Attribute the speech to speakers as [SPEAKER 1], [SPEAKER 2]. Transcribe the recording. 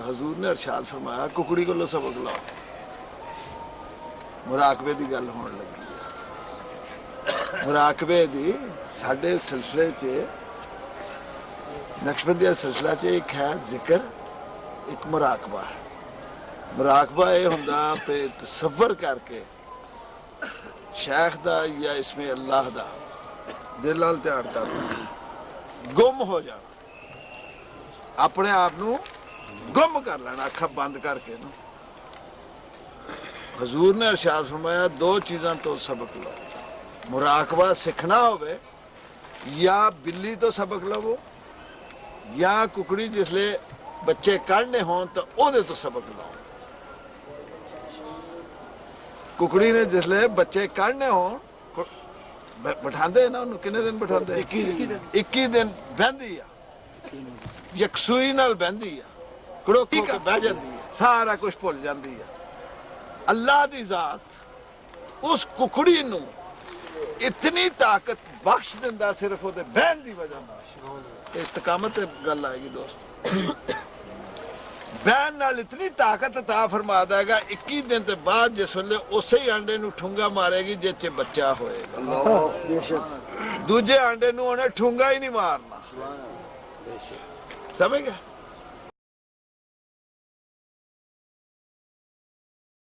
[SPEAKER 1] हजूर ने इरशाद फरमाया कुकड़ी को सबक लाओ। मुराकबे की गल होने लगी है। मुराकबे की साडे सिलसिले च नक्शबंदिया सिलसिला च एक है जिक्र, एक मुराकबा है। मुराकबा यह होंदा पे तसव्वुर करके शेख दा या इसमें अल्लाह दा दिल नाल ध्यान करना, गुम हो जाना, अपने आप नू गुम कर लेना अखा बंद करके ना। हजूर ने इरशाद फरमाया दो चीज़ों तो सबक लो, मुराकबा सीखना होवे या बिल्ली तो सबक लवो या कुकड़ी जिसले बच्चे काढ़ने हों तो ओदे तो सबक लो। कुकड़ी ने जिसले बच्चे काढ़ने हों बिठाते ना उन्होंने, कितने दिन बिठाते? 21 दिन बहती है, यकसुई नाल बहती है, कड़ोकी का बह जाती है, सारा कुछ भुल जाती है। अल्लाह की जात उस कुकड़ी नू इतनी ताकत बख्श दिंदा सिर्फ ओदे बहन की वजह नाल। इस्तकामत गल आएगी दोस्त। बहन नाल इतनी ताकत अता फरमा देगा 21 दिन के बाद जिस वेले उसे ही आंडे नू ठूंगा मारेगी जिस च बच्चा होएगा। दूजे आंडे नू उन्हें ठूंगा ही नहीं मारना, समझ गया?